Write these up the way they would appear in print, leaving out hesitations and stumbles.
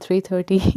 330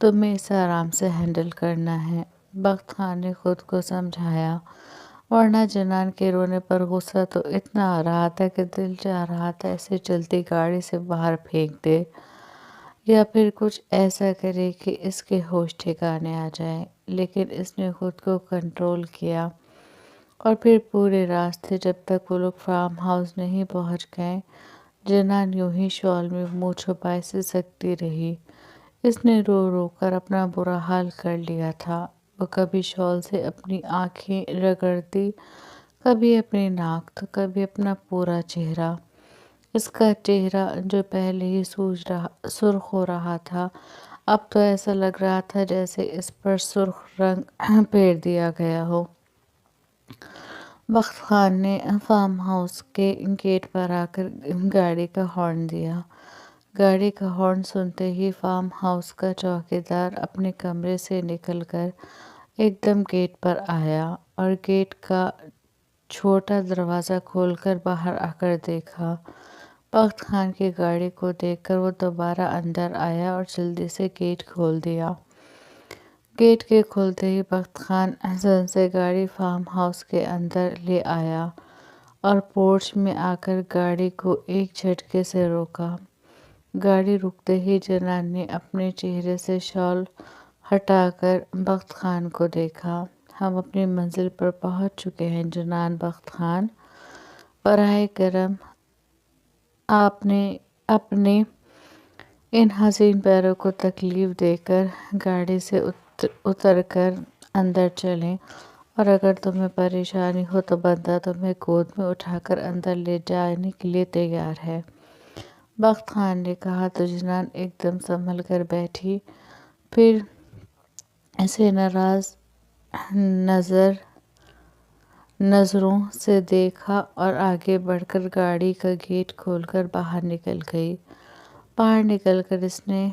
تمہیں اسے آرام سے ہینڈل کرنا ہے، بخت خان نے خود کو سمجھایا، ورنہ جنان کے رونے پر غصہ تو اتنا آ رہا تھا کہ دل چاہ رہا تھا اسے چلتی گاڑی سے باہر پھینک دے یا پھر کچھ ایسا کرے کہ اس کے ہوش ٹھکانے آ جائیں، لیکن اس نے خود کو کنٹرول کیا۔ اور پھر پورے راستے جب تک وہ لوگ فارم ہاؤس نہیں پہنچ گئے، جنان یوں ہی شال میں منہ چھپائے سسکتی رہی۔ اس نے رو رو کر اپنا برا حال کر لیا تھا۔ وہ کبھی شال سے اپنی آنکھیں رگڑتی، کبھی اپنی ناک تو کبھی اپنا پورا چہرہ۔ اس کا چہرہ جو پہلے ہی سرخ ہو رہا تھا، اب تو ایسا لگ رہا تھا جیسے اس پر سرخ رنگ پھیر دیا گیا ہو۔ بخت خان نے فارم ہاؤس کے گیٹ پر آ کر گاڑی کا ہارن دیا۔ گاڑی کا ہارن سنتے ہی فارم ہاؤس کا چوکیدار اپنے کمرے سے نکل کر ایک دم گیٹ پر آیا اور گیٹ کا چھوٹا دروازہ کھول کر باہر آ کر دیکھا۔ بخت خان کی گاڑی کو دیکھ کر وہ دوبارہ اندر آیا اور جلدی سے گیٹ کھول دیا۔ گیٹ کے کھلتے ہی بخت خان احسن سے گاڑی فارم ہاؤس کے اندر لے آیا اور پورچ میں آ کر گاڑی کو ایک جھٹکے سے روکا۔ گاڑی رکتے ہی جنان نے اپنے چہرے سے شال ہٹا کر بخت خان کو دیکھا۔ ہم اپنی منزل پر پہنچ چکے ہیں جناب بخت خان، براہ کرم آپ نے اپنے ان حسین پیروں کو تکلیف دے کر گاڑی سے اتر کر اندر چلیں، اور اگر تمہیں پریشانی ہو تو بندہ تمہیں گود میں اٹھا کر اندر لے جانے کے لیے تیار ہے۔ بخت خان نے کہا تو جنان ایک دم سنبھل کر بیٹھی، پھر اسے ناراض نظروں سے دیکھا اور آگے بڑھ کر گاڑی کا گیٹ کھول کر باہر نکل گئی۔ باہر نکل کر اس نے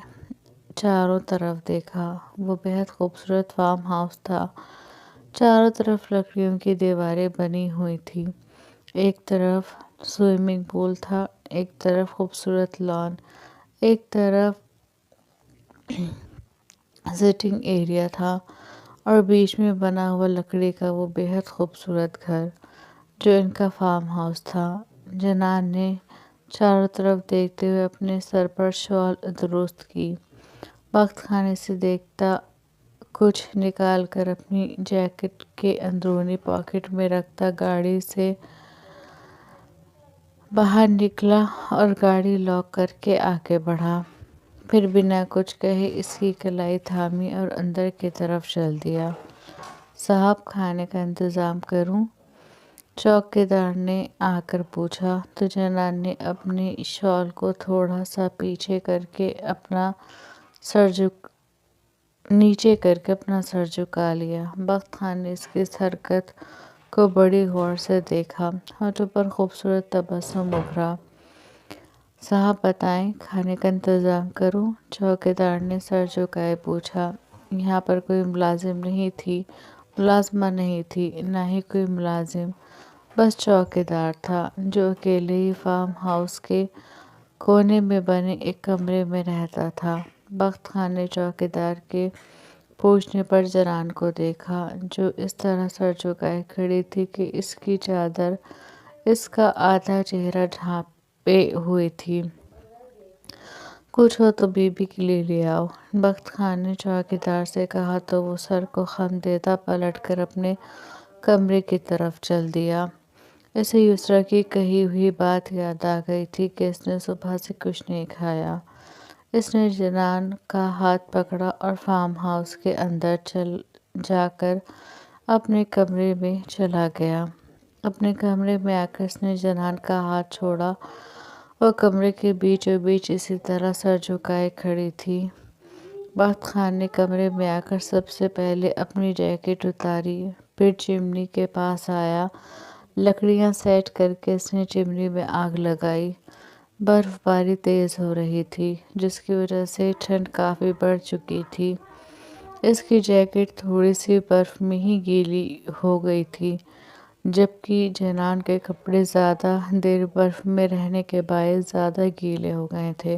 چاروں طرف دیکھا۔ وہ بہت خوبصورت فارم ہاؤس تھا۔ چاروں طرف لکڑیوں کی دیواریں بنی ہوئی تھیں۔ ایک طرف سوئمنگ پول تھا، ایک طرف خوبصورت لان، ایک طرف سٹنگ ایریا تھا، اور بیچ میں بنا ہوا لکڑی کا وہ بہت خوبصورت گھر جو ان کا فارم ہاؤس تھا۔ جنان نے چاروں طرف دیکھتے ہوئے اپنے سر پر شال درست کی۔ بخت خان اسے دیکھتا کچھ نکال کر اپنی جیکٹ کے اندرونی پاکٹ میں رکھتا گاڑی سے باہر نکلا اور گاڑی لاک کر کے آگے بڑھا۔ پھر بنا کچھ کہے اس کی کلائی تھامی اور اندر کی طرف چل دیا۔ صاحب کھانے کا انتظام کروں؟ چوکیدار نے آ کر پوچھا تو جنان نے اپنی شال کو تھوڑا سا پیچھے کر کے نیچے کر کے اپنا سر جھکا لیا۔ بخت خان نے اس کی اس حرکت کو بڑی غور سے دیکھا، ہونٹوں پر خوبصورت تبسم ابھرا۔ صاحب بتائیں، کھانے کا انتظام کروں؟ چوکیدار نے سر جھکائے پوچھا۔ یہاں پر کوئی ملازمہ نہیں تھی، نہ ہی کوئی ملازم، بس چوکیدار تھا جو اکیلے ہی فارم ہاؤس کے کونے میں بنے ایک کمرے میں رہتا تھا۔ بخت خان نے چوکیدار کے پوچھنے پر جنان کو دیکھا جو اس طرح سر جھکائے کھڑی تھی کہ اس کی چادر اس کا آدھا چہرہ ڈھانپے ہوئی تھی۔ کچھ ہو تو بی بی کے لیے لے آؤ، بخت خان نے چوکیدار سے کہا تو وہ سر کو خم دیتا پلٹ کر اپنے کمرے کی طرف چل دیا۔ اسے یسریٰ کی کہی ہوئی بات یاد آ گئی تھی کہ اس نے صبح سے کچھ نہیں کھایا۔ اس نے جنان کا ہاتھ پکڑا اور فارم ہاؤس کے اندر جا کر اپنے کمرے میں چلا گیا۔ اپنے کمرے میں آ کر اس نے جنان کا ہاتھ چھوڑا۔ وہ کمرے کے بیچوں بیچ اسی طرح سر جھکائے کھڑی تھی۔ بخت خان نے کمرے میں آ کر سب سے پہلے اپنی جیکٹ اتاری، پھر چمنی کے پاس آیا۔ لکڑیاں سیٹ کر کے اس نے چمنی میں آگ لگائی۔ برف باری تیز ہو رہی تھی جس کی وجہ سے ٹھنڈ کافی بڑھ چکی تھی۔ اس کی جیکٹ تھوڑی سی برف میں ہی گیلی ہو گئی تھی، جبکہ جنان کے کپڑے زیادہ دیر برف میں رہنے کے باعث زیادہ گیلے ہو گئے تھے۔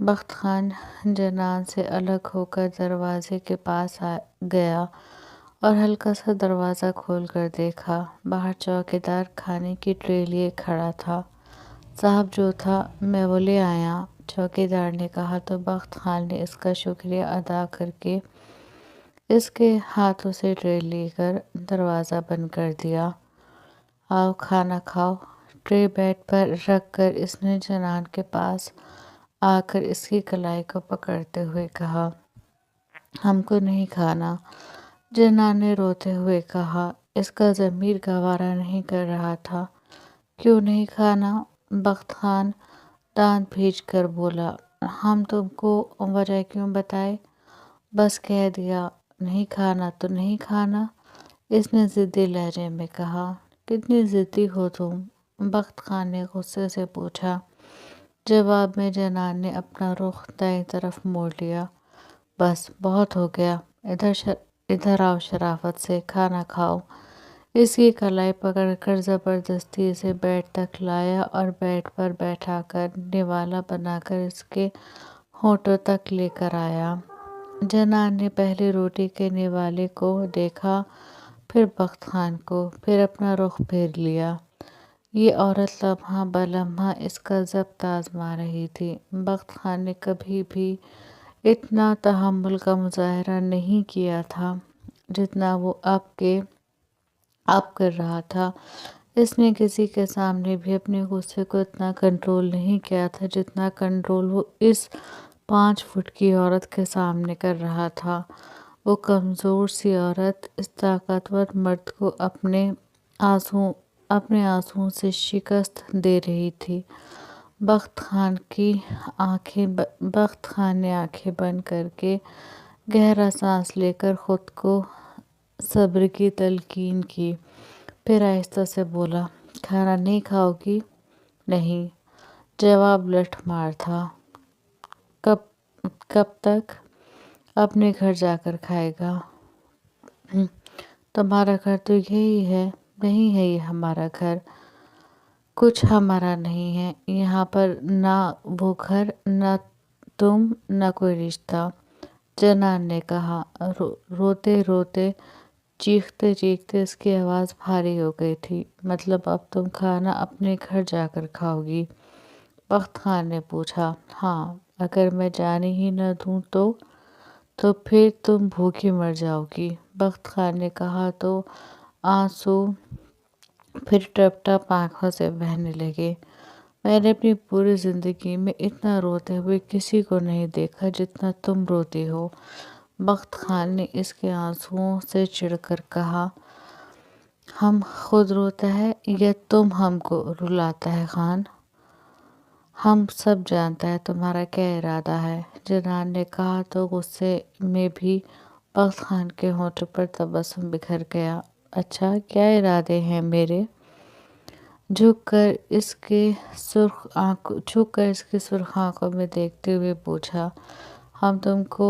بخت خان جنان سے الگ ہو کر دروازے کے پاس گیا اور ہلکا سا دروازہ کھول کر دیکھا۔ باہر چوکیدار کھانے کی ٹرے لیے کھڑا تھا۔ صاحب جو تھا میں وہ لے آیا، چوکیدار نے کہا تو بخت خان نے اس کا شکریہ ادا کر کے اس کے ہاتھوں سے ٹرے لے کر دروازہ بند کر دیا۔ آؤ کھانا کھاؤ۔ ٹرے بیڈ پر رکھ کر اس نے جنان کے پاس آ کر اس کی کلائی کو پکڑتے ہوئے کہا، ہم کو نہیں کھانا۔ جنان نے روتے ہوئے کہا، اس کا ضمیر گوارا نہیں کر رہا تھا۔ کیوں نہیں کھانا؟ بخت خان دانت بھینچ کر بولا، ہم تم کو وجہ کیوں بتائے؟ بس کہہ دیا نہیں کھانا تو نہیں کھانا، اس نے ضدی لہجے میں کہا۔ کتنی ضدی ہو تم؟ بخت خان نے غصے سے پوچھا۔ جواب میں جنان نے اپنا رخ دائیں طرف موڑ لیا۔ بس بہت ہو گیا، ادھر آؤ، شرافت سے کھانا کھاؤ۔ اس کی کلائی پکڑ کر زبردستی اسے بیڈ تک لایا اور بیڈ پر بیٹھا کر نوالا بنا کر اس کے ہونٹوں تک لے کر آیا۔ جنان نے پہلے روٹی کے نوالے کو دیکھا، پھر بخت خان کو، پھر اپنا رخ پھیر لیا۔ یہ عورت لمحہ بلمحہ اس کا ضبط آزما رہی تھی۔ بخت خان نے کبھی بھی اتنا تحمل کا مظاہرہ نہیں کیا تھا جتنا وہ اب کر رہا تھا۔ اس نے کسی کے سامنے بھی اپنے غصے کو اتنا کنٹرول نہیں کیا تھا جتنا کنٹرول وہ اس 5 فٹ کی عورت کے سامنے کر رہا تھا۔ وہ کمزور سی عورت اس طاقتور مرد کو اپنے آنسوؤں سے شکست دے رہی تھی۔ بخت خان نے آنکھیں بند کر کے گہرا سانس لے کر خود کو صبر کی تلقین کی، پھر آہستہ سے بولا، کھانا نہیں کھاؤ گی؟ نہیں۔ جواب لٹھ مار تھا۔ کب تک؟ اپنے گھر جا کر کھائے گا۔ تمہارا گھر تو یہی ہے۔ نہیں ہے یہ ہمارا گھر، کچھ ہمارا نہیں ہے یہاں پر، نہ وہ گھر، نہ تم، نہ کوئی رشتہ، جنان نے کہا۔ روتے روتے، چیختے چیختے اس کی آواز بھاری ہو گئی تھی۔ مطلب اب تم کھانا اپنے گھر جا کر کھاؤ گی؟ بخت خان نے پوچھا۔ ہاں، اگر میں جانے ہی نہ دوں تو پھر تم بھوکی مر جاؤ گی، بخت خان نے کہا تو آنسو پھر ٹپ ٹپ آنکھوں سے بہنے لگے۔ میں نے اپنی پوری زندگی میں اتنا روتے ہوئے کسی کو نہیں دیکھا جتنا تم روتی ہو، بخت خان نے اس کے آنسوؤں سے چڑھ کر کہا۔ ہم خود روتا ہے یا تم ہم کو رلاتا ہے خان؟ ہم سب جانتا ہے تمہارا کیا ارادہ ہے، جنان نے کہا تو غصے میں بھی بخت خان کے ہونٹوں پر تبسم بکھر گیا۔ اچھا، کیا ارادے ہیں میرے؟ جھک کر اس کے سرخ آنکھوں میں دیکھتے ہوئے پوچھا۔ ہم تم کو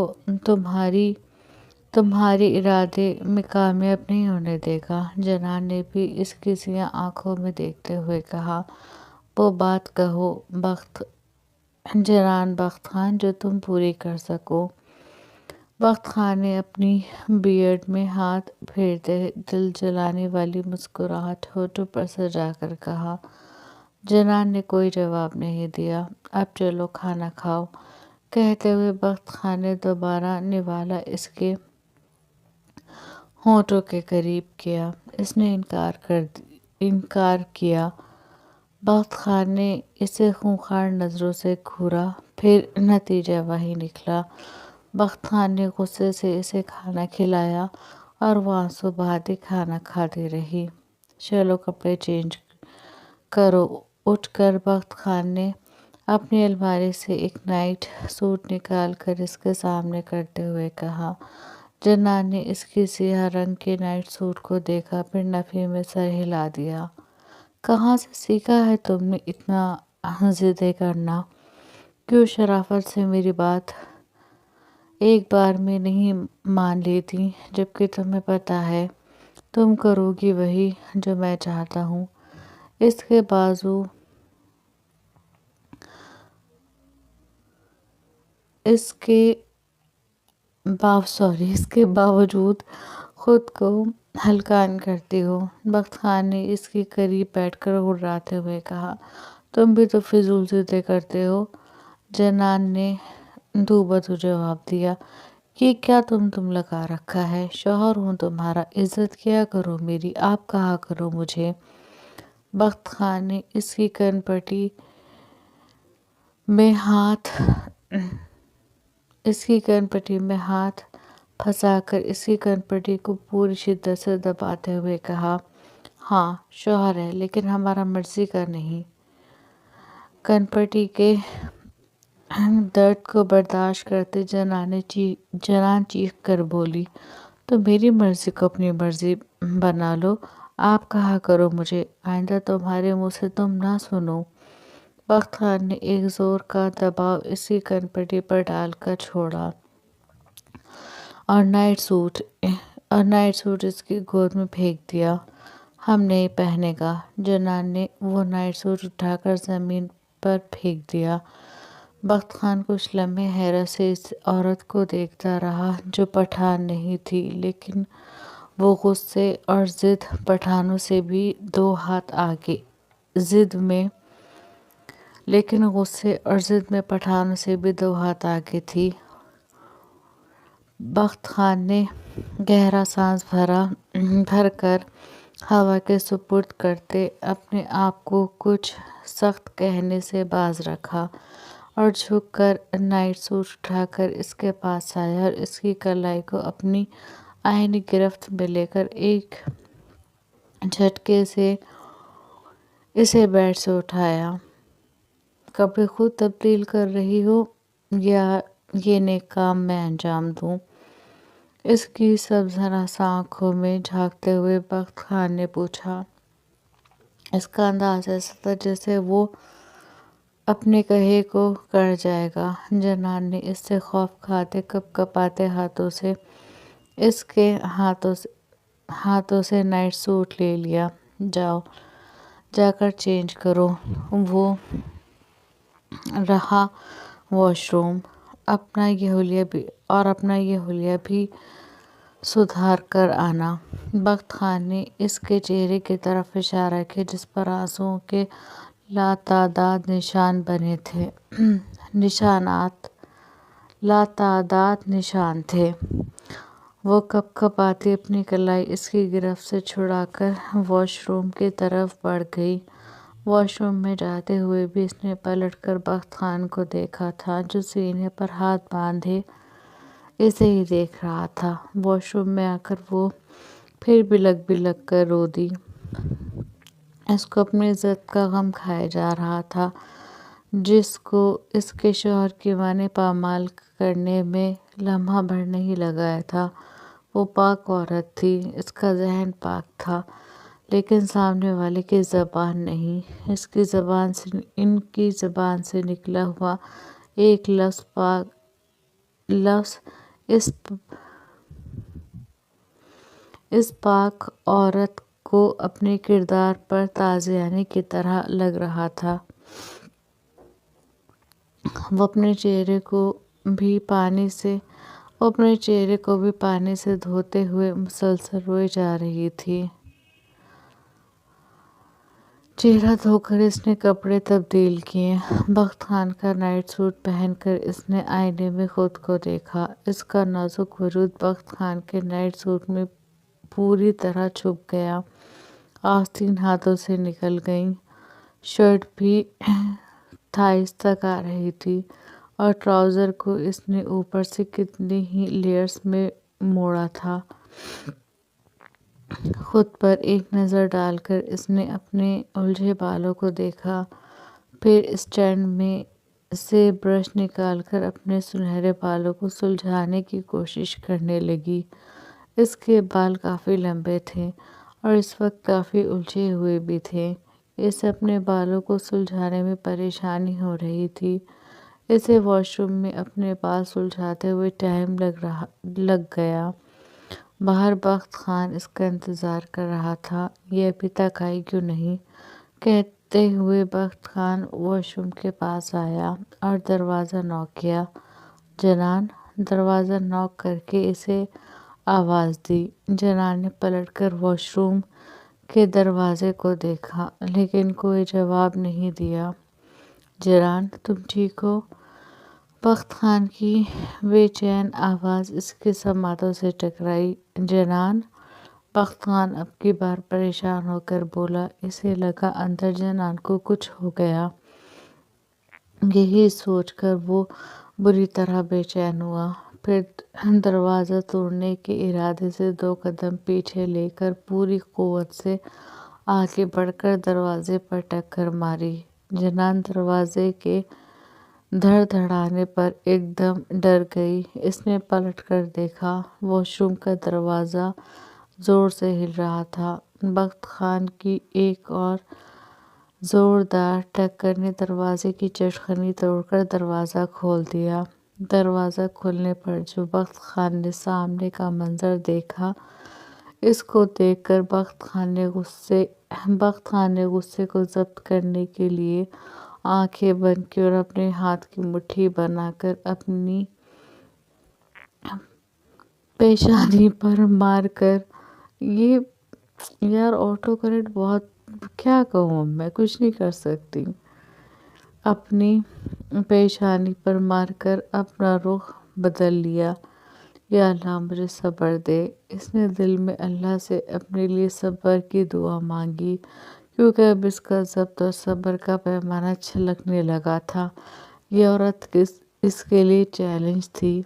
تمہاری ارادے میں کامیاب نہیں ہونے دے گا، جنان نے بھی اس کی سیاہ آنکھوں میں دیکھتے ہوئے کہا۔ وہ بات کہو جنان بخت خان جو تم پوری کر سکو۔ بخت خان نے اپنی بیئرڈ میں ہاتھ پھیرتے دل جلانے والی مسکراہٹ ہونٹوں پر سجا کر کہا۔ جنان نے کوئی جواب نہیں دیا۔ اب چلو کھانا کھاؤ، کہتے ہوئے بخت خان نے دوبارہ نوالا اس کے ہونٹوں کے قریب کیا۔ اس نے انکار کیا۔ بخت خان نے اسے خونخوار نظروں سے گھورا، پھر نتیجہ وہی نکلا۔ بخت خان نے غصے سے اسے کھانا کھلایا اور وہ آنسو بہاتی کھانا کھاتی رہی۔ چلو کپڑے چینج کرو۔ اٹھ کر بخت خان نے اپنی الماری سے ایک نائٹ سوٹ نکال کر اس کے سامنے کرتے ہوئے کہا۔ جنان نے اس کی سیاہ رنگ کے نائٹ سوٹ کو دیکھا، پھر نفی میں سر ہلا دیا۔ کہاں سے سیکھا ہے تم نے اتنا ضدیں کرنا؟ کیوں شرافت سے میری بات ایک بار میں نہیں مان لیتی، جبکہ تمہیں پتہ ہے تم کرو گی وہی جو میں چاہتا ہوں۔ اس کے بازو اس کے اس کے باوجود خود کو ہلکان کرتی ہو۔ بخت خان نے اس کے قریب بیٹھ کر گھبراتے ہوئے کہا، تم بھی تو فضول ضدیں کرتے ہو۔ جنان نے دو بدو جواب دیا، یہ کیا تم لگا رکھا ہے، شوہر ہوں تمہارا، عزت کیا کرو میری، آپ کہا کرو مجھے۔ بخت خان نے اس کی کن پٹی میں ہاتھ پھنسا کر اس کی کن پٹی کو پوری شدت سے دباتے ہوئے کہا، ہاں شوہر ہے، لیکن ہمارا مرضی کا نہیں۔ کن پٹی کے درد کو برداشت کرتے جنان چیخ کر بولی، تو میری مرضی کو اپنی مرضی بنا لو، آپ کہا کرو مجھے، آئندہ تمہارے منہ سے تم نہ سنوں۔ بخت خان نے ایک زور کا دباؤ اس کی کن پٹی پر ڈال کر چھوڑا اور نائٹ سوٹ اس کی گود میں پھینک دیا۔ ہم نہیں پہنے گا۔ جنان نے وہ نائٹ سوٹ اٹھا کر زمین پر پھینک دیا۔ بخت خان کچھ لمحے حیرت سے اس عورت کو دیکھتا رہا جو پٹھان نہیں تھی، لیکن وہ غصے اور ضد پٹھانوں سے بھی دو ہاتھ آگے تھی۔ بخت خان نے گہرا سانس بھر کر ہوا کے سپرد کرتے اپنے آپ کو کچھ سخت کہنے سے باز رکھا اور جھک کر نائٹ سوٹ اٹھا کر اس کے پاس آیا اور اس کی کلائی کو اپنی آئینی گرفت میں لے کر ایک جھٹکے سے اسے بیڈ سے اٹھایا۔ کپڑے خود تبدیل کر رہی ہو یا یہ نیک کام میں انجام دوں؟ اس کی سبز ہراساں آنکھوں میں جھانکتے ہوئے بخت خان نے پوچھا۔ اس کا انداز ایسا تھا جیسے وہ اپنے کہے کو کر جائے گا۔ جنان نے اس سے خوف کھاتے کپ کپاتے ہاتھوں سے اس کے ہاتھوں سے نائٹ سوٹ لے لیا۔ جا کر چینج کرو۔ وہ رہا واش روم، اپنا یہ حلیہ بھی سدھار کر آنا۔ بخت خان نے اس کے چہرے کی طرف اشارہ کیا جس پر آنسوؤں کے لاتعداد نشان تھے۔ وہ کپ کپاتی اپنی کلائی اس کی گرفت سے چھڑا کر واش روم کی طرف بڑھ گئی۔ واش روم میں جاتے ہوئے بھی اس نے پلٹ کر بخت خان کو دیکھا تھا جو سینے پر ہاتھ باندھے اسے ہی دیکھ رہا تھا۔ واش روم میں آ کر وہ پھر بلک کر رو دی۔ اس کو اپنی عزت کا غم کھائے جا رہا تھا جس کو اس کے شوہر کی ماں نے پامال کرنے میں لمحہ بھر نہیں لگایا تھا۔ وہ پاک عورت تھی، اس کا ذہن پاک تھا، لیکن سامنے والے کی زبان نہیں۔ ان کی زبان سے نکلا ہوا ایک لفظ اس پاک عورت کو اپنے کردار پر تازیانے کی طرح لگ رہا تھا۔ وہ اپنے چہرے کو بھی پانی سے دھوتے ہوئے مسلسل روئے جا رہی تھی۔ چہرہ دھو کر اس نے کپڑے تبدیل کیے۔ بخت خان کا نائٹ سوٹ پہن کر اس نے آئینے میں خود کو دیکھا۔ اس کا نازک وجود بخت خان کے نائٹ سوٹ میں پوری طرح چھپ گیا۔ آستین ہاتھوں سے نکل گئیں، شرٹ بھی تھائز تک آ رہی تھی اور ٹراؤزر کو اس نے اوپر سے کتنی ہی لیئرز میں موڑا تھا۔ خود پر ایک نظر ڈال کر اس نے اپنے الجھے بالوں کو دیکھا، پھر اسٹینڈ میں سے برش نکال کر اپنے سنہرے بالوں کو سلجھانے کی کوشش کرنے لگی۔ اس کے بال کافی لمبے تھے اور اس وقت کافی الجھے ہوئے بھی تھے۔ اسے اپنے بالوں کو سلجھانے میں پریشانی ہو رہی تھی۔ اسے واش روم میں اپنے بال سلجھاتے ہوئے ٹائم لگ گیا۔ باہر بخت خان اس کا انتظار کر رہا تھا، یہ ابھی تک آئی کیوں نہیں؟ کہتے ہوئے بخت خان واش روم کے پاس آیا اور دروازہ نوک کیا جنان دروازہ نوک کر کے اسے آواز دی۔ جنان نے پلٹ کر واش روم کے دروازے کو دیکھا لیکن کوئی جواب نہیں دیا۔ جنان تم ٹھیک ہو؟ بخت خان کی بے چین آواز اس کے سماعتوں سے ٹکرائی۔ جنان بخت خان اب کی بار پریشان ہو کر بولا۔ اسے لگا اندر جنان کو کچھ ہو گیا۔ یہی سوچ کر وہ بری طرح بے چین ہوا۔ پھر دروازہ توڑنے کے ارادے سے 2 قدم پیچھے لے کر پوری قوت سے آگے بڑھ کر دروازے پر ٹکر ماری۔ جنان دروازے کے دھڑدھڑانے پر ایک دم ڈر گئی۔ اس نے پلٹ کر دیکھا، واش روم کا دروازہ زور سے ہل رہا تھا۔ بخت خان کی ایک اور زوردار ٹکر نے دروازے کی چٹخنی توڑ کر دروازہ کھول دیا۔ دروازہ کھلنے پر جو بخت خان نے سامنے کا منظر دیکھا، اس کو دیکھ کر بخت خان نے غصے کو ضبط کرنے کے لیے آنکھیں بند کی اور اپنے ہاتھ کی مٹھی بنا کر اپنی پیشانی پر مار کر یار آٹو کریکٹ بہت، کیا کہوں میں کچھ نہیں کر سکتی، اپنی پیشانی پر مار کر اپنا رخ بدل لیا۔ یا اللہ مجھے صبر دے۔ اس نے دل میں اللہ سے اپنے لیے صبر کی دعا مانگی کیونکہ اب اس کا ضبط اور صبر کا پیمانہ چھلکنے لگا تھا۔ یہ عورت اس کے لیے چیلنج تھی۔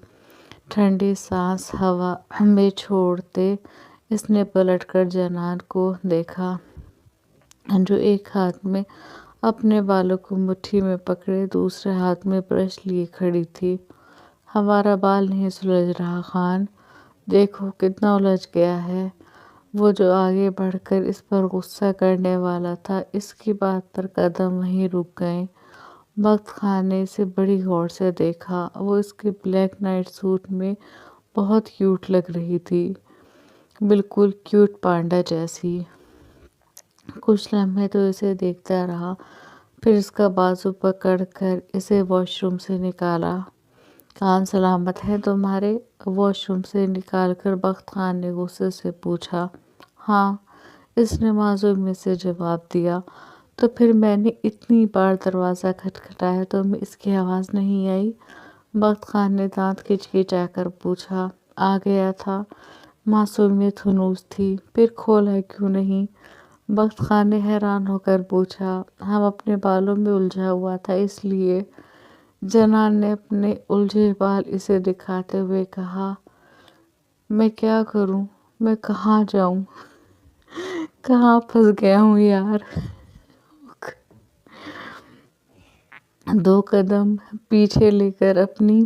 ٹھنڈی سانس ہوا میں چھوڑتے اس نے پلٹ کر جنان کو دیکھا جو ایک ہاتھ میں اپنے بالوں کو مٹھی میں پکڑے دوسرے ہاتھ میں برش لیے کھڑی تھی۔ ہمارا بال نہیں سلجھ رہا خان، دیکھو کتنا الجھ گیا ہے۔ وہ جو آگے بڑھ کر اس پر غصہ کرنے والا تھا، اس کی بات پر قدم وہیں رک گئے۔ بخت خان نے اسے بڑی غور سے دیکھا۔ وہ اس کے بلیک نائٹ سوٹ میں بہت کیوٹ لگ رہی تھی، بالکل کیوٹ پانڈا جیسی۔ کچھ لمحے تو اسے دیکھتا رہا، پھر اس کا بازو پکڑ کر اسے واش روم سے نکالا۔ کان سلامت ہیں تمہارے؟ واش روم سے نکال کر بخت خان نے غصے سے پوچھا۔ ہاں، اس نے معصومیت سے جواب دیا۔ تو پھر میں نے اتنی بار دروازہ کھٹکھٹایا تمہیں اس کی آواز نہیں آئی؟ بخت خان نے دانت کھچکھچا کر پوچھا۔ آ گیا تھا، معصومیت ہنوز تھی، پھر کھولا کیوں نہیں؟ بخت خان نے حیران ہو کر پوچھا۔ ہم اپنے بالوں میں الجھا ہوا تھا اس لیے۔ جنان نے اپنے الجھے بال اسے دکھاتے ہوئے کہا۔ میں کیا کروں؟ میں کہاں جاؤں؟ کہاں پھنس گیا ہوں یار۔ 2 قدم پیچھے لے کر اپنی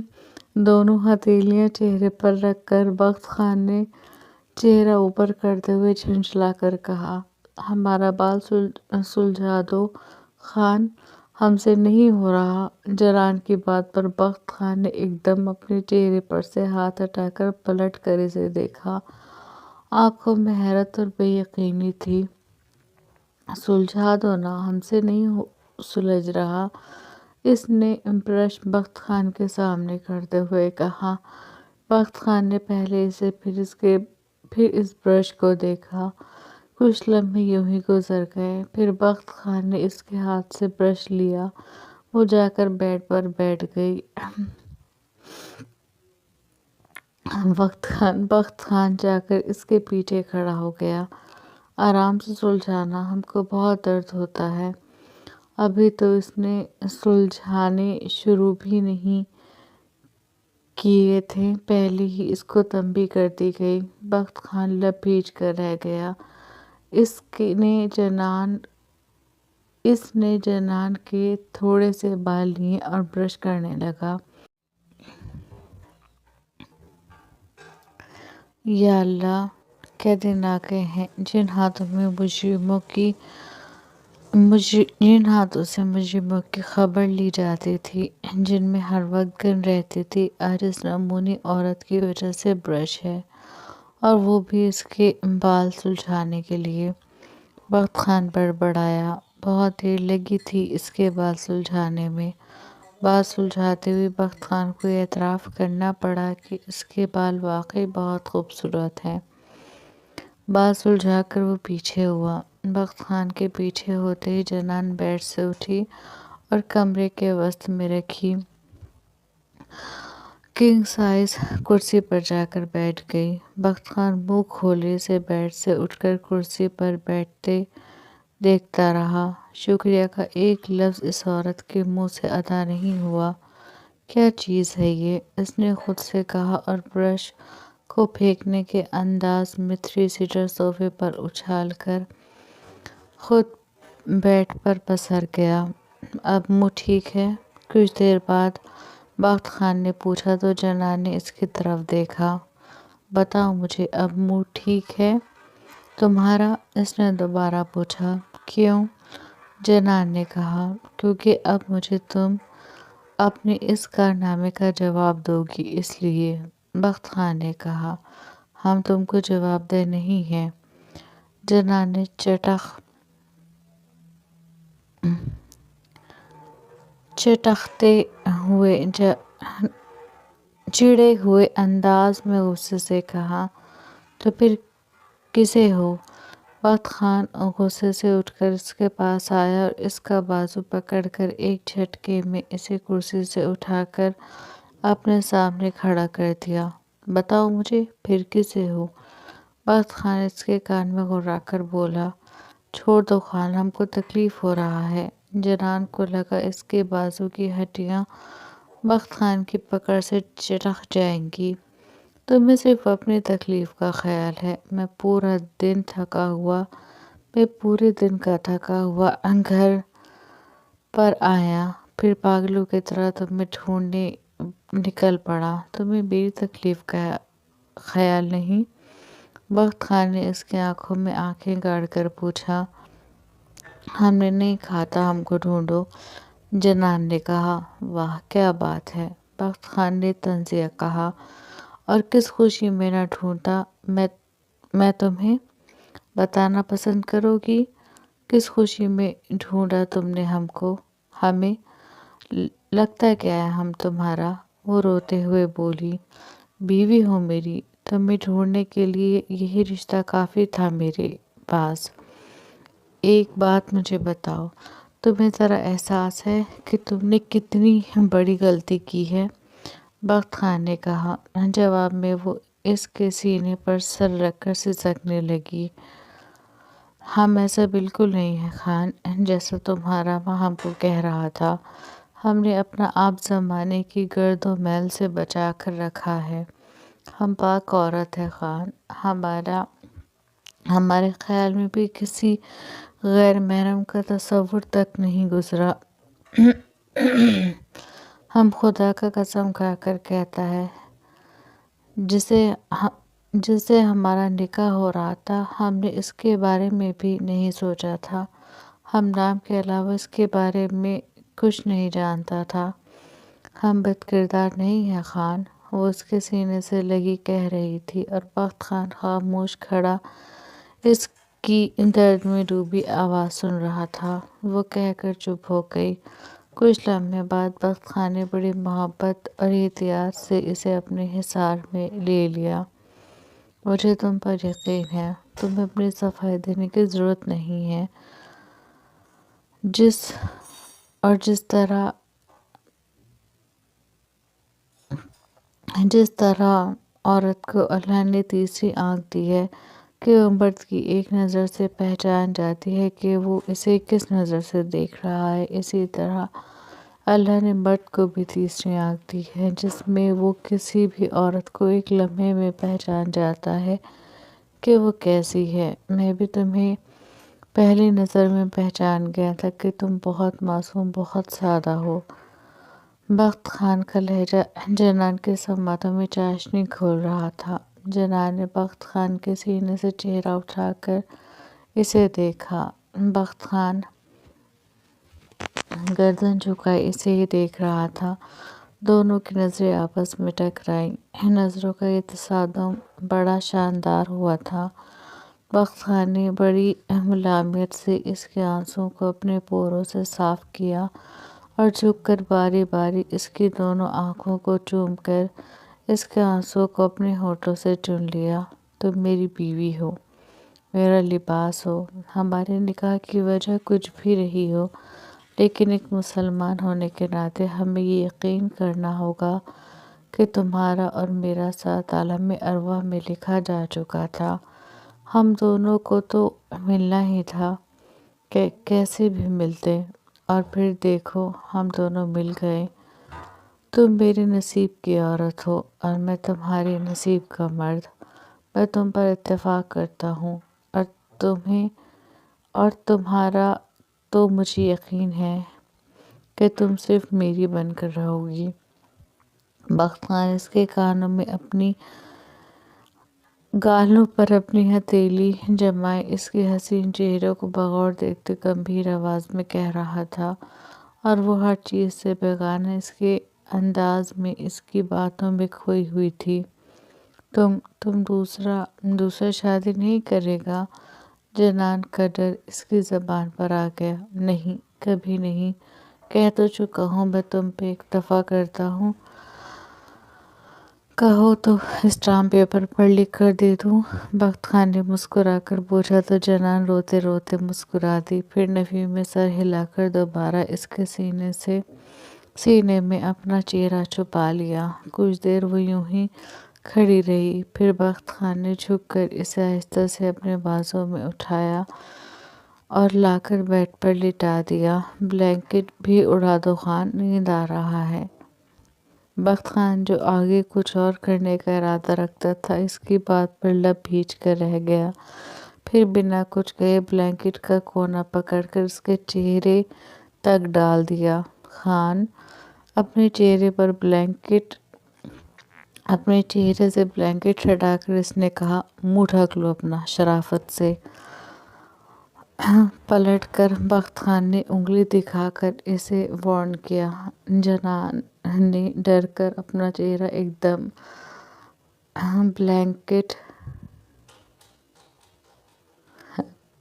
دونوں ہتھیلیاں چہرے پر رکھ کر بخت خان نے چہرہ اوپر کرتے ہوئے جھنجھلا کر کہا۔ ہمارا بال سلجھا دو خان، ہم سے نہیں ہو رہا۔ جنان کی بات پر بخت خان نے ایک دم اپنے چہرے پر سے ہاتھ ہٹا کر پلٹ کر اسے دیکھا۔ آنکھوں میں حیرت اور بے یقینی تھی۔ سلجھا دو نا، ہم سے نہیں سلجھ رہا، اس نے برش بخت خان کے سامنے کرتے ہوئے کہا۔ بخت خان نے پہلے اسے پھر اس برش کو دیکھا۔ کچھ لمحے یوں ہی گزر گئے، پھر بخت خان نے اس کے ہاتھ سے برش لیا۔ وہ جا کر بیڈ پر بیٹھ گئی۔ بخت خان جا کر اس کے پیچھے کھڑا ہو گیا۔ آرام سے سلجھانا، ہم کو بہت درد ہوتا ہے۔ ابھی تو اس نے سلجھانے شروع بھی نہیں کیے تھے، پہلے ہی اس کو تنبیہ کر دی گئی۔ بخت خان لب بھیج کر رہ گیا۔ اس نے جنان کے تھوڑے سے بال لیے اور برش کرنے لگا۔ یا اللہ کیا دن آ گئے ہیں جن ہاتھوں سے مجرموں کی خبر لی جاتی تھی، جن میں ہر وقت گن رہتی تھی۔ آج اس نمونی عورت کی وجہ سے برش ہے اور وہ بھی اس کے بال سلجھانے کے لیے۔ بخت خان بڑبڑایا۔ بہت دیر لگی تھی اس کے بال سلجھانے میں۔ بات سلجھاتے ہوئے بخت خان کو یہ اعتراف کرنا پڑا کہ اس کے بال واقعی بہت خوبصورت ہیں۔ بات سلجھا کر وہ پیچھے ہوا۔ بخت خان کے پیچھے ہوتے ہی جنان بیڈ سے اٹھی اور کمرے کے وسط میں رکھی کنگ سائز کرسی پر جا کر بیٹھ گئی۔ بخت خان منہ کھولے سے بیڈ سے اٹھ کر کرسی پر بیٹھتے دیکھتا رہا۔ شکریہ کا ایک لفظ اس عورت کے منہ سے ادا نہیں ہوا۔ کیا چیز ہے یہ؟ اس نے خود سے کہا اور برش کو پھینکنے کے انداز میں 3 سیٹر صوفے پر اچھال کر خود بیڈ پر پسر گیا۔ اب منہ ٹھیک ہے؟ کچھ دیر بعد بخت خان نے پوچھا تو جنان نے اس کی طرف دیکھا۔ بتاؤ مجھے، اب منہ ٹھیک ہے تمہارا؟ اس نے دوبارہ پوچھا۔ کیوں؟ جنان نے کہا۔ کیونکہ اب مجھے تم اپنے اس کارنامے کا جواب دو گی، اس لیے۔ بخت خان نے کہا۔ ہم تم کو جواب دہ نہیں ہیں۔ جنان نے چڑے ہوئے انداز میں غصے سے کہا۔ تو پھر کسے ہو؟ بخت خان غصے سے اٹھ کر اس کے پاس آیا اور اس کا بازو پکڑ کر ایک جھٹکے میں اسے کرسی سے اٹھا کر اپنے سامنے کھڑا کر دیا۔ بتاؤ مجھے، پھر کسے ہو؟ بخت خان اس کے کان میں گھرا کر بولا۔ چھوڑ دو خان، ہم کو تکلیف ہو رہا ہے۔ جنان کو لگا اس کے بازو کی ہڈیاں بخت خان کی پکڑ سے چٹک جائیں گی۔ تمہیں صرف اپنی تکلیف کا خیال ہے۔ میں پورے دن کا تھکا ہوا گھر پر آیا، پھر پاگلوں کی طرح تمہیں ڈھونڈنے نکل پڑا۔ تمہیں میری تکلیف کا خیال نہیں؟ بخت خان نے اس کی آنکھوں میں آنکھیں گاڑ کر پوچھا۔ ہم نے نہیں کہا تھا ہم کو ڈھونڈو، جنان نے کہا۔ واہ کیا بات ہے، بخت خان نے طنزیہ کہا۔ اور کس خوشی میں نہ ڈھونڈتا میں تمہیں؟ بتانا پسند کرو گی؟ کس خوشی میں ڈھونڈا تم نے ہم کو؟ ہمیں؟ لگتا کیا ہے ہم تمہارا؟ وہ روتے ہوئے بولی۔ بیوی ہو میری، تمہیں ڈھونڈنے کے لیے یہی رشتہ کافی تھا میرے پاس۔ ایک بات مجھے بتاؤ، تمہیں ذرا احساس ہے کہ تم نے کتنی بڑی غلطی کی ہے؟ بخت خان نے کہا۔ جواب میں وہ اس کے سینے پر سر رکھ کر سسکنے لگی۔ ہم ایسا بالکل نہیں ہے خان، جیسا تمہارا ماں ہم کو کہہ رہا تھا۔ ہم نے اپنا آپ زمانے کی گرد و میل سے بچا کر رکھا ہے۔ ہم پاک عورت ہے خان، ہمارے خیال میں بھی کسی غیر محرم کا تصور تک نہیں گزرا۔ ہم خدا کا قسم کھا کر کہتا ہے، جس سے ہمارا نکاح ہو رہا تھا ہم نے اس کے بارے میں بھی نہیں سوچا تھا۔ ہم نام کے علاوہ اس کے بارے میں کچھ نہیں جانتا تھا۔ ہم بد کردار نہیں ہیں خان، وہ اس کے سینے سے لگی کہہ رہی تھی اور بخت خان خاموش کھڑا اس کی درد میں ڈوبی آواز سن رہا تھا۔ وہ کہہ کر چپ ہو گئی۔ کچھ لمحے بعد بخت خان نے بڑی محبت اور احتیاط سے اسے اپنے حصار میں لے لیا۔ مجھے تم پر یقین ہے، تمہیں اپنی صفائی دینے کی ضرورت نہیں ہے۔ جس طرح عورت کو اللہ نے تیسری آنکھ دی ہے کہ وہ مرد کی ایک نظر سے پہچان جاتی ہے کہ وہ اسے کس نظر سے دیکھ رہا ہے، اسی طرح اللہ نے مرد کو بھی تیسری آنکھ دی ہے جس میں وہ کسی بھی عورت کو ایک لمحے میں پہچان جاتا ہے کہ وہ کیسی ہے۔ میں بھی تمہیں پہلی نظر میں پہچان گیا تھا کہ تم بہت معصوم، بہت سادہ ہو۔ بخت خان کا لہجہ جنان کے سماعتوں میں چاشنی کھول رہا تھا۔ جنان نے بخت خان کے سینے سے چہرہ اٹھا کر اسے دیکھا۔ بخت خان گردن جھکائے اسے ہی دیکھ رہا تھا۔ دونوں کی نظریں آپس میں ٹکرائیں۔ نظروں کا یہ تصادم بڑا شاندار ہوا تھا۔ بخت خان نے بڑی ملامت سے اس کے آنسوؤں کو اپنے پوروں سے صاف کیا اور جھک کر باری باری اس کی دونوں آنکھوں کو چوم کر اس کے آنسوں کو اپنے ہونٹوں سے چن لیا۔ تم میری بیوی ہو، میرا لباس ہو، ہمارے نکاح کی وجہ کچھ بھی رہی ہو، لیکن ایک مسلمان ہونے کے ناطے ہمیں یہ یقین کرنا ہوگا کہ تمہارا اور میرا ساتھ عالم ارواح میں لکھا جا چکا تھا۔ ہم دونوں کو تو ملنا ہی تھا کہ کیسے بھی ملتے، اور پھر دیکھو ہم دونوں مل گئے۔ تم میرے نصیب کی عورت ہو اور میں تمہارے نصیب کا مرد۔ میں تم پر اتفاق کرتا ہوں اور تمہارا تو مجھے یقین ہے کہ تم صرف میری بن کر رہو گی۔ بخت خان اس کے کانوں میں اپنی گالوں پر اپنی ہتھیلی جمائے اس کے حسین چہرے کو بغور دیکھتے گمبھیر آواز میں کہہ رہا تھا، اور وہ ہر چیز سے بیگانہ اس کے انداز میں، اس کی باتوں میں کھوئی ہوئی تھی۔ تم دوسرا شادی نہیں کرے گا؟ جنان کا ڈر اس کی زبان پر آ گیا۔ نہیں، کبھی نہیں، کہہ تو چکا ہوں۔ میں تم پہ ایک دفعہ کرتا ہوں، کہو تو اسٹامپ پیپر پر لکھ کر دے دوں۔ بخت خان نے مسکرا کر پوچھا تو جنان روتے روتے مسکرا دی، پھر نفی میں سر ہلا کر دوبارہ اس کے سینے میں اپنا چہرہ چھپا لیا۔ کچھ دیر وہ یوں ہی کھڑی رہی، پھر بخت خان نے جھک کر اسے آہستہ سے اپنے بازو میں اٹھایا اور لا کر بیڈ پر لٹا دیا۔ بلینکٹ بھی اڑا دو خان، نیند آ رہا ہے۔ بخت خان جو آگے کچھ اور کرنے کا ارادہ رکھتا تھا، اس کی بات پر لب بھیج کر رہ گیا، پھر بنا کچھ کہے بلینکٹ کا کونا پکڑ کر اس کے چہرے تک ڈال دیا۔ خان اپنے چہرے سے بلینکٹ ہٹا کر اس نے کہا، منہ ڈھک لو اپنا شرافت سے۔ پلٹ کر بخت خان نے انگلی دکھا کر اسے وارن کیا۔ جنان نے ڈر کر اپنا چہرہ ایک دم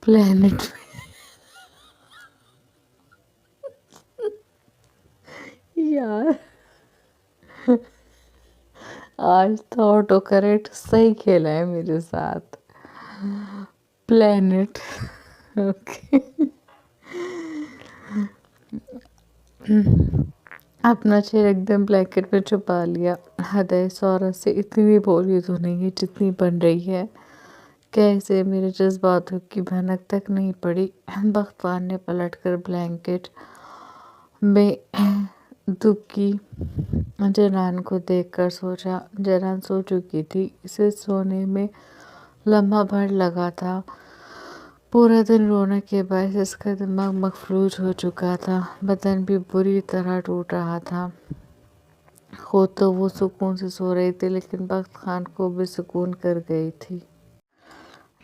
پلینٹ یار آج تو آٹو کریکٹ صحیح کھیلا ہے میرے ساتھ۔ Planet, okay. اپنا چہرہ ایک دم بلینکٹ میں چھپا لیا۔ حد ہے، اس عورت سے اتنی بھی بولی تو نہیں ہے جتنی بن رہی ہے۔ کیا اسے میرے جذباتوں کی بھنک تک نہیں پڑی؟ بخت خان نے پلٹ کر بلینکٹ میں دبکی جنان کو دیکھ کر سوچا۔ جنان سو چکی تھی، اسے سونے میں لمحہ بھر لگا تھا۔ پورا دن رونے کے باعث اس کا دماغ مفلوج ہو چکا تھا، بدن بھی بری طرح ٹوٹ رہا تھا۔ خود تو وہ سکون سے سو رہی تھی، لیکن بخت خان کو بے سکون کر گئی تھی۔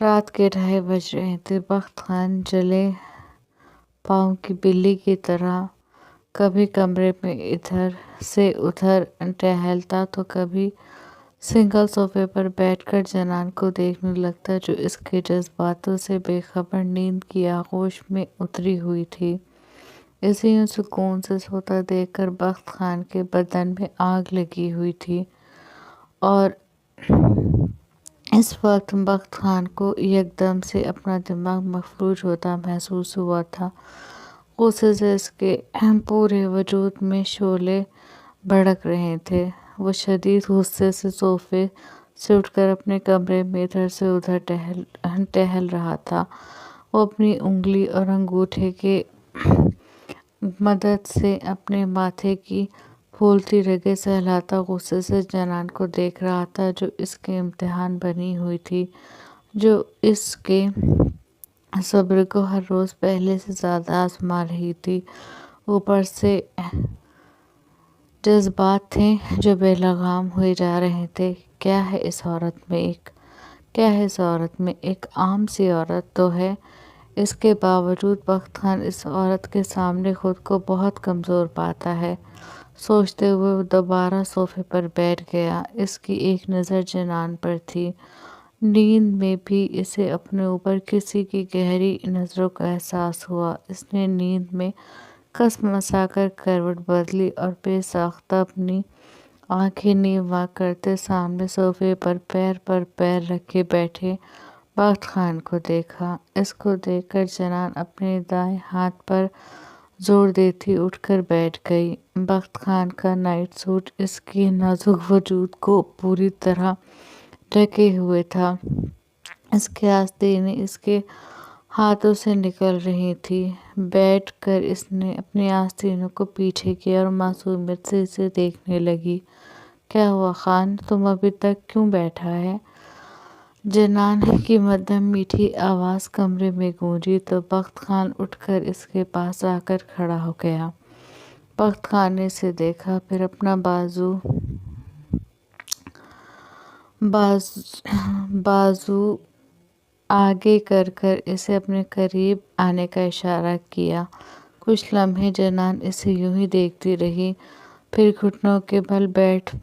رات کے 2:30 بج رہے تھے۔ بخت خان جلے پاؤں کی بلی کی طرح کبھی کمرے میں ادھر سے ادھر ٹہلتا تو کبھی سنگل صوفے پر بیٹھ کر جنان کو دیکھنے لگتا، جو اس کے جذباتوں سے بے خبر نیند کی آغوش میں اتری ہوئی تھی۔ اسے یوں سکون سے سوتا دیکھ کر بخت خان کے بدن میں آگ لگی ہوئی تھی، اور اس وقت بخت خان کو یکدم سے اپنا دماغ مفلوج ہوتا محسوس ہوا تھا۔ غصے سے اس کے پورے وجود میں شعلے بھڑک رہے تھے۔ وہ شدید غصے سے صوفے سے اٹھ کر اپنے کمرے میں ادھر سے ادھر ٹہل رہا تھا۔ وہ اپنی انگلی اور انگوٹھے کے مدد سے اپنے ماتھے کی پھولتی رگیں سہلاتا غصے سے جنان کو دیکھ رہا تھا، جو اس کے امتحان بنی ہوئی تھی، جو اس کے صبر کو ہر روز پہلے سے زیادہ آزما رہی تھی۔ اوپر سے جذبات تھے جو بے لگام ہوئے جا رہے تھے۔ کیا ہے اس عورت میں؟ ایک عام سی عورت تو ہے۔ اس کے باوجود بخت خان اس عورت کے سامنے خود کو بہت کمزور پاتا ہے۔ سوچتے ہوئے وہ دوبارہ صوفے پر بیٹھ گیا۔ اس کی ایک نظر جنان پر تھی۔ نیند میں بھی اسے اپنے اوپر کسی کی گہری نظروں کا احساس ہوا۔ اس نے نیند میں کس مسا کر کروٹ بدلی اور بے ساختہ اپنی آنکھیں نیوا کرتے سامنے صوفے پر پیر رکھے بیٹھے بخت خان کو دیکھا۔ اس کو دیکھ کر جنان اپنے دائیں ہاتھ پر زور دیتی اٹھ کر بیٹھ گئی۔ بخت خان کا نائٹ سوٹ اس کی نازک وجود کو پوری طرح ڈھکے ہوئے تھا۔ اس کی آستینیں اس کے ہاتھوں سے نکل رہی تھی۔ بیٹھ کر اس نے اپنی آستینوں کو پیچھے کیا اور معصومیت سے اسے دیکھنے لگی۔ کیا ہوا خان، تم ابھی تک کیوں بیٹھا ہے؟ جنان کی مدھم میٹھی آواز کمرے میں گونجی تو بخت خان اٹھ کر اس کے پاس آ کر کھڑا ہو گیا۔ بخت خان نے اسے دیکھا، پھر اپنا بازو آگے کر کر اسے اپنے قریب آنے کا اشارہ کیا۔ کچھ لمحے جنان اسے یوں ہی دیکھتی رہی، پھر گھٹنوں کے بل بیٹھ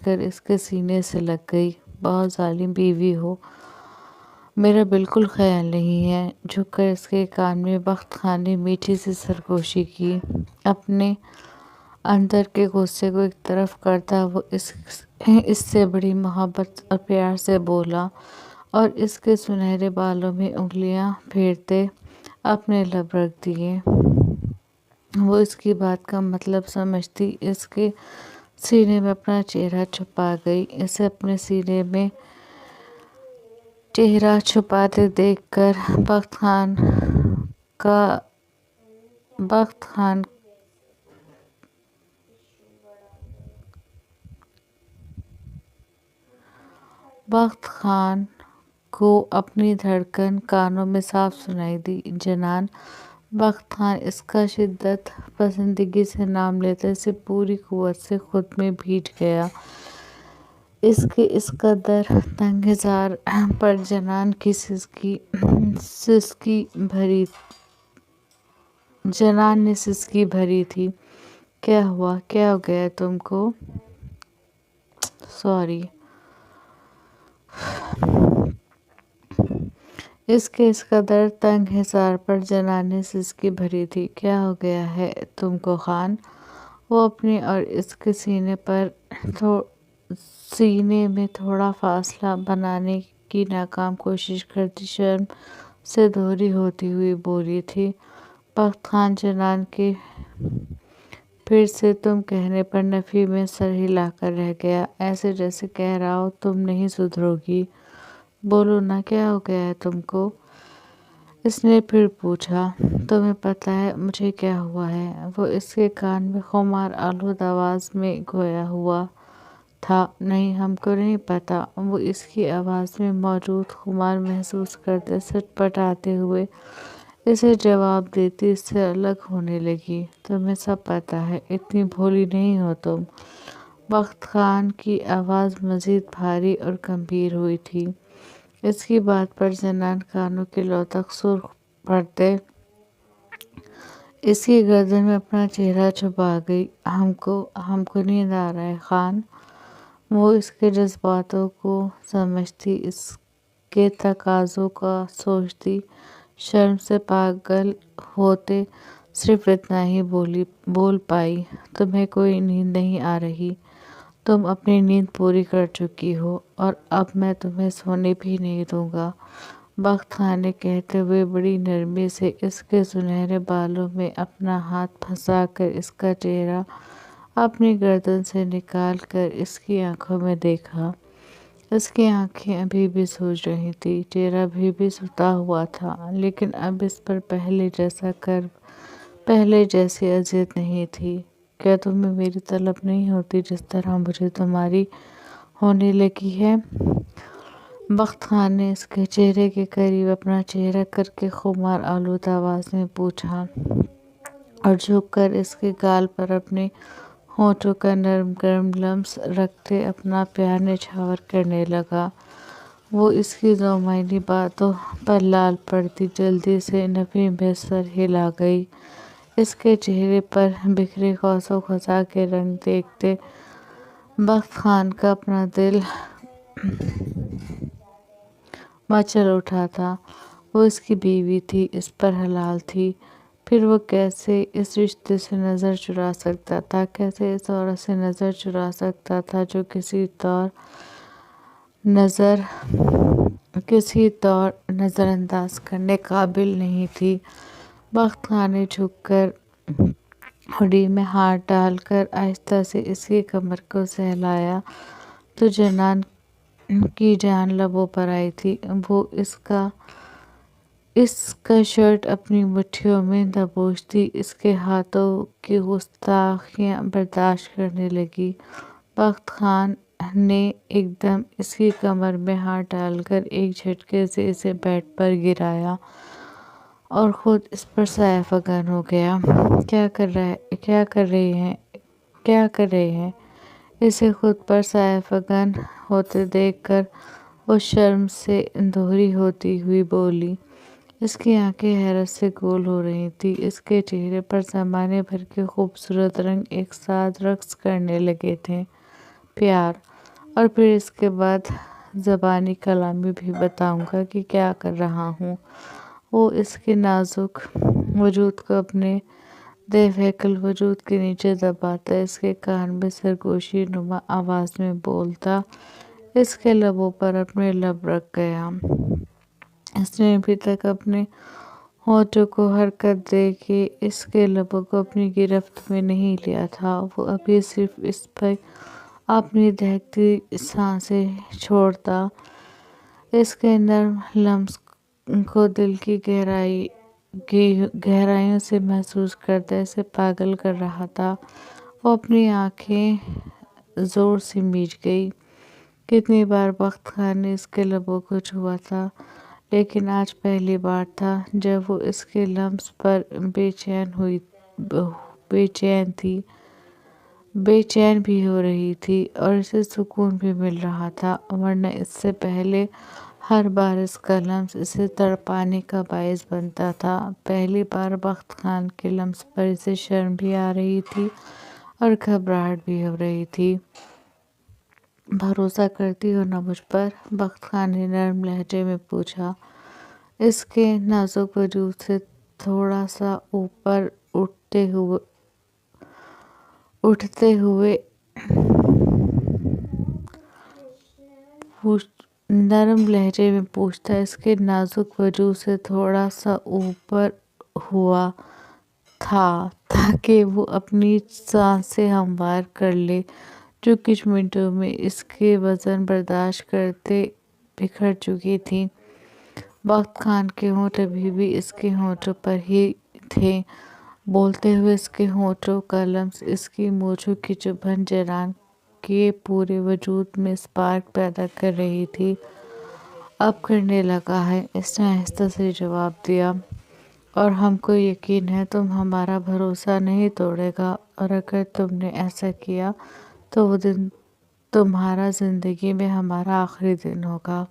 کر اس کے سینے سے لگ گئی۔ بہت ظالم بیوی ہو، میرا بالکل خیال نہیں ہے۔ جھک کر اس کے کان میں بخت خان نے میٹھی سی سرگوشی کی۔ اپنے اندر کے غصے کو ایک طرف کرتا وہ اس سے بڑی محبت اور پیار سے بولا اور اس کے سنہرے بالوں میں انگلیاں پھیرتے اپنے لب رکھ دیے۔ وہ اس کی بات کا مطلب سمجھتی اس کے سینے میں اپنا چہرہ چھپا گئی۔ اسے اپنے سینے میں چہرہ چھپاتے دیکھ کر بخت خان کو اپنی دھڑکن کانوں میں صاف سنائی دی۔ جنان بخت خان اس کا شدت پسندگی سے نام لیتے اسے پوری قوت سے خود میں بھیج گیا۔ اس کے اس قدر تنگ حضار پر جنان نے سسکی بھری تھی۔ کیا ہوا، کیا ہو گیا تم کو؟ سوری۔ اس کے اس قدر تنگ حضار پر جنان نے سسکی بھری تھی۔ کیا ہو گیا ہے تم کو خان؟ وہ اپنی اور اس کے سینے میں تھوڑا فاصلہ بنانے کی ناکام کوشش کرتی شرم سے دوہری ہوتی ہوئی بولی تھی۔ بخت خان جنان کے پھر سے تم کہنے پر نفی میں سر ہلا کر رہ گیا، ایسے جیسے کہہ رہا ہو تم نہیں سدھرو گی۔ بولو نا، کیا ہو گیا ہے تم کو؟ اس نے پھر پوچھا۔ تمہیں پتہ ہے مجھے کیا ہوا ہے؟ وہ اس کے کان میں خمار آلود آواز میں گویا ہوا تھا۔ نہیں، ہم کو نہیں پتہ۔ وہ اس کی آواز میں موجود خمار محسوس کرتے سٹ پٹاتے ہوئے اسے جواب دیتی اس سے الگ ہونے لگی۔ تمہیں سب پتہ ہے، اتنی بھولی نہیں ہو تم۔ بخت خان کی آواز مزید بھاری اور گمبھیر ہوئی تھی۔ اس کی بات پر جنان کانوں کے لو تک سرخ پڑتے اس کی گردن میں اپنا چہرہ چھپا گئی۔ ہم کو نیند آ رہا ہے خان۔ وہ اس کے جذباتوں کو سمجھتی، اس کے تقاضوں کا سوچتی، شرم سے پاگل ہوتے صرف اتنا ہی بول پائی۔ تمہیں کوئی نیند نہیں آ رہی، تم اپنی نیند پوری کر چکی ہو اور اب میں تمہیں سونے بھی نہیں دوں گا۔ بخت خان نے کہتے ہوئے بڑی نرمی سے اس کے سنہرے بالوں میں اپنا ہاتھ پھنسا کر اس کا چہرہ اپنی گردن سے نکال کر اس کی آنکھوں میں دیکھا۔ اس کی آنکھیں ابھی بھی سوج رہی تھیں، چہرہ ابھی بھی ستا ہوا تھا، لیکن اب اس پر پہلے جیسی اذیت نہیں تھی۔ کیا تمہیں میری طلب نہیں ہوتی جس طرح مجھے تمہاری ہونے لگی ہے؟ بخت خان نے اس کے چہرے کے قریب اپنا چہرہ کر کے خمار آلود آواز میں پوچھا اور جھک کر اس کے گال پر اپنے ہونٹوں کا نرم گرم لمس رکھتے اپنا پیار نچھاور کرنے لگا۔ وہ اس کی دو معنی باتوں پر لال پڑتی جلدی سے نفی میں سر ہلا گئی۔ اس کے چہرے پر بکھرے قوس و قزح کے رنگ دیکھتے بخت خان کا اپنا دل مچل اٹھا تھا۔ وہ اس کی بیوی تھی، اس پر حلال تھی، پھر وہ کیسے اس رشتے سے نظر چرا سکتا تھا، کیسے اس عورت سے نظر چرا سکتا تھا جو کسی طور نظر انداز کرنے قابل نہیں تھی۔ بخت خان نے جھک کر ہڈی میں ہاتھ ڈال کر آہستہ سے اس کی کمر کو سہلایا تو جنان کی جان لبوں پر آئی تھی۔ وہ اس کا شرٹ اپنی مٹھیوں میں دبوچتی اس کے ہاتھوں کی گستاخیاں برداشت کرنے لگی۔ بخت خان نے ایک دم اس کی کمر میں ہاتھ ڈال کر ایک جھٹکے سے اسے بیڈ پر گرایا اور خود اس پر سایہ فگن ہو گیا۔ کیا کر رہے ہیں؟ اسے خود پر سایہ فگن ہوتے دیکھ کر وہ شرم سے دوہری ہوتی ہوئی بولی۔ اس کی آنکھیں حیرت سے گول ہو رہی تھیں، اس کے چہرے پر زمانے بھر کے خوبصورت رنگ ایک ساتھ رقص کرنے لگے تھے۔ پیار، اور پھر اس کے بعد زبانی کلامی بھی بتاؤں گا کہ کیا کر رہا ہوں۔ وہ اس کے نازک وجود کو اپنے دیو ہیکل وجود کے نیچے دباتا اس کے کان میں سرگوشی نما آواز میں بولتا، اس کے لبوں پر اپنے لب رکھ گیا۔ اس نے ابھی تک اپنے ہونٹوں کو حرکت دے کے اس کے لبوں کو اپنی گرفت میں نہیں لیا تھا۔ وہ ابھی صرف اس پہ اپنی دہتی سانسیں چھوڑتا، اس کے نرم لمس کو دل کی گہرائیوں سے محسوس کرتا اسے پاگل کر رہا تھا۔ وہ اپنی آنکھیں زور سے میچ گئی۔ کتنی بار بخت خان نے اس کے لبوں کو چھوا تھا، لیکن آج پہلی بار تھا جب وہ اس کے لمس پر بے چین بھی ہو رہی تھی اور اسے سکون بھی مل رہا تھا، ورنہ اس سے پہلے ہر بار اس کا لمس اسے تڑپانے کا باعث بنتا تھا۔ پہلی بار بخت خان کے لمس پر اسے شرم بھی آ رہی تھی اور گھبراہٹ بھی ہو رہی تھی۔ بھروسہ کرتی ہو نا مجھ پر؟ بخت خان نے نرم لہجے میں پوچھا۔ اس کے نازک وجود سے تھوڑا سا اوپر نرم لہجے میں پوچھتا، اس کے نازک وجود سے تھوڑا سا اوپر ہوا تھا تاکہ وہ اپنی سانسیں ہموار کر لے جو کچھ منٹوں میں اس کے وزن برداشت کرتے بکھر چکی تھی۔ بخت خان کے ہونٹ ابھی بھی اس کے ہونٹوں پر ہی تھے۔ بولتے ہوئے اس کے ہونٹوں کا لمس اس کی مونچھوں کی چبھن جنان کے پورے وجود میں اسپارک پیدا کر رہی تھی۔ اب کرنے لگا ہے، اس نے آہستہ سے جواب دیا، اور ہم کو یقین ہے تم ہمارا بھروسہ نہیں توڑے گا، اور اگر تم نے ایسا کیا تو وہ دن تمہارا زندگی میں ہمارا آخری دن ہوگا۔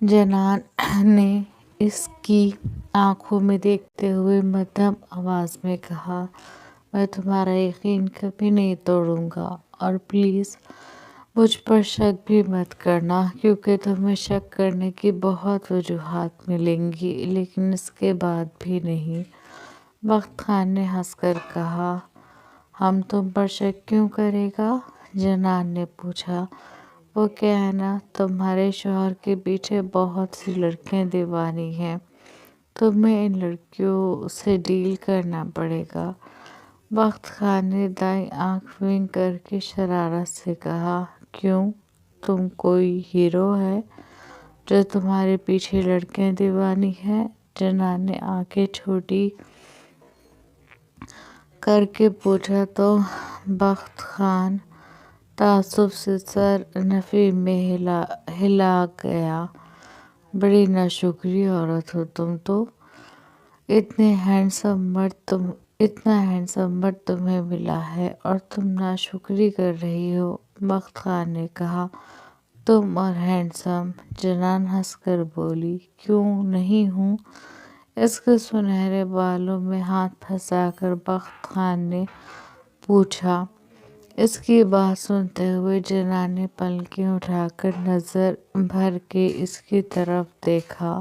جنان نے اس کی آنکھوں میں دیکھتے ہوئے مدھم آواز میں کہا، میں تمہارا یقین کبھی نہیں توڑوں گا، اور پلیز مجھ پر شک بھی مت کرنا، کیونکہ تمہیں شک کرنے کی بہت وجوہات ملیں گی، لیکن اس کے بعد بھی نہیں۔ بخت خان نے ہنس کر کہا، ہم تم پر شک کیوں کرے گا؟ جنان نے پوچھا۔ وہ کیا ہے نا، تمہارے شوہر کے پیچھے بہت سی لڑکیاں دیوانی ہیں، تمہیں ان لڑکیوں سے ڈیل کرنا پڑے گا۔ بخت خان نے دائیں آنکھ ونک کر کے شرارت سے کہا، کیوں؟ تم کوئی ہیرو ہے جو تمہارے پیچھے لڑکیاں دیوانی ہیں؟ جنان نے آنکھیں چھوٹی کر کے پوچھا تو بخت خان تعصب سے سر نفی میں ہلا گیا، بڑی ناشکری عورت ہو تم تو، اتنا ہینڈسم مرد تمہیں ملا ہے اور تم ناشکری کر رہی ہو۔ بخت خان نے کہا، تم اور ہینڈسم؟ جنان ہنس کر بولی، کیوں نہیں ہوں؟ اس کے سنہرے بالوں میں ہاتھ پھنسا کر بخت خان نے پوچھا۔ اس کی بات سنتے ہوئے جنان نے پلکیں اٹھا کر نظر بھر کے اس کی طرف دیکھا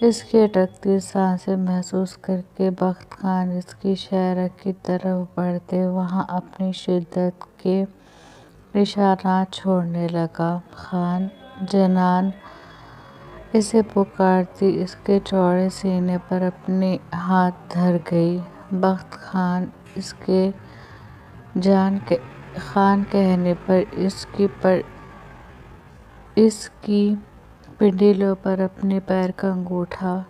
اس کی اٹکتی سانسیں محسوس کر کے بخت خان اس کی شہرک کی طرف بڑھتے وہاں اپنی شدت کے نشانات چھوڑنے لگا۔ خان جنان اسے پکارتی اس کے چوڑے سینے پر اپنے ہاتھ دھر گئی۔ بخت خان کہنے پر اس کی پنڈلیوں پر اپنے پیر کا انگوٹھا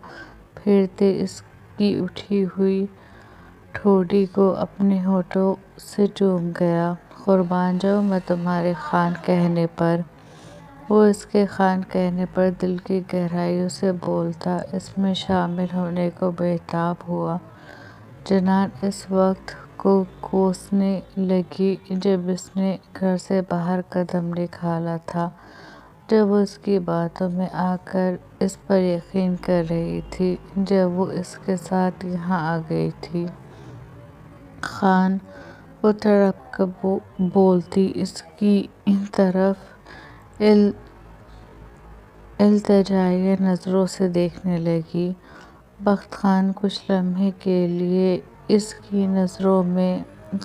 پھیرتے اس کی اٹھی ہوئی ٹھوڑی کو اپنے ہونٹوں سے چوم گیا۔ قربان جاؤں میں تمہارے خان کہنے پر۔ وہ اس کے خان کہنے پر دل کی گہرائیوں سے بولتا، اس میں شامل ہونے کو بےتاب ہوا۔ جنان اس وقت کو کوسنے لگی جب اس نے گھر سے باہر قدم نکالا تھا، جب وہ اس کی باتوں میں آ کر اس پر یقین کر رہی تھی، جب وہ اس کے ساتھ یہاں آ گئی تھی۔ خان وہ تڑپ کر بولتی اس کی طرف التجائیہ نظروں سے دیکھنے لگی۔ بخت خان کچھ لمحے کے لیے اس کی نظروں میں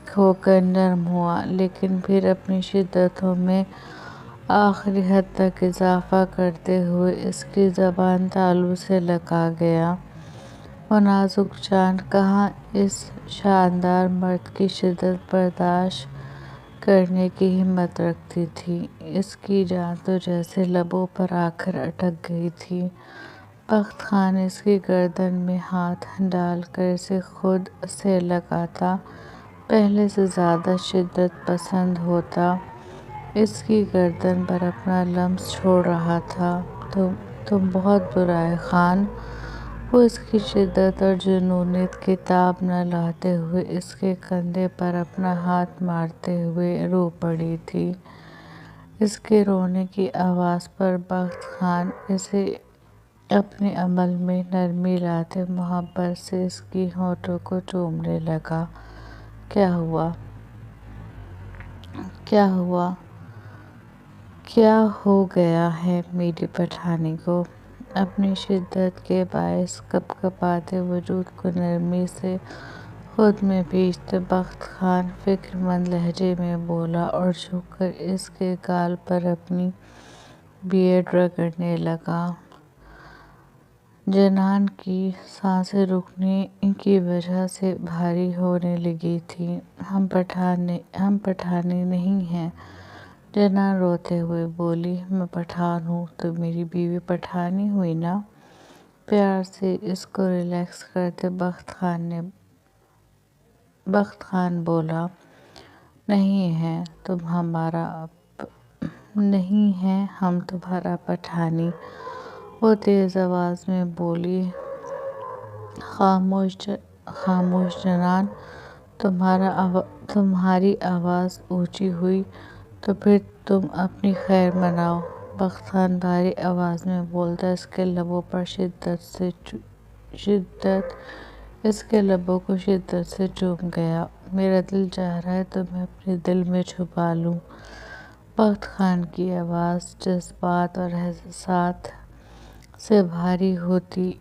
کھو کر نرم ہوا، لیکن پھر اپنی شدتوں میں آخری حد تک اضافہ کرتے ہوئے اس کی زبان تالو سے لگا گیا۔ وہ نازک جان کہاں اس شاندار مرد کی شدت برداشت کرنے کی ہمت رکھتی تھی، اس کی جان تو جیسے لبوں پر آ کر اٹک گئی تھی۔ بخت خان اس کی گردن میں ہاتھ ڈال کر اسے خود سے لگاتا پہلے سے زیادہ شدت پسند ہوتا، اس کی گردن پر اپنا لمس چھوڑ رہا تھا۔ تم بہت برا ہے خان۔ وہ اس کی شدت اور جنونیت کی تاب نہ لاتے ہوئے اس کے کندھے پر اپنا ہاتھ مارتے ہوئے رو پڑی تھی۔ اس کے رونے کی آواز پر بخت خان اسے اپنے عمل میں نرمی لاتے محبت سے اس کی ہونٹوں کو چومنے لگا۔ کیا ہوا؟ کیا ہوا؟ کیا ہو گیا ہے میری پٹھانی کو؟ اپنی شدت کے باعث کپکپاتے وجود کو نرمی سے خود میں بھیجتے بخت خان فکر مند لہجے میں بولا اور جھک کر اس کے گال پر اپنی بیئرڈ رگڑنے لگا۔ جنان کی سانسیں رکنے کی وجہ سے بھاری ہونے لگی تھیں۔ ہم پٹھانی نہیں ہیں، جنان روتے ہوئے بولی۔ میں پٹھان ہوں تو میری بیوی پٹھانی ہوئی نا؟ پیار سے اس کو ریلیکس کرتے بخت خان بولا۔ نہیں ہیں ہم تمہارا پٹھانی، وہ تیز آواز میں بولی۔ خاموش جنان۔ تمہاری آواز اونچی ہوئی تو پھر تم اپنی خیر مناؤ، بخت خان بھاری آواز میں بولتا اس کے لبوں کو شدت سے چوم گیا۔ میرا دل چاہ رہا ہے تمہیں اپنے دل میں چھپا لوں۔ بخت خان کی آواز جذبات اور احساسات سے بھاری ہوتی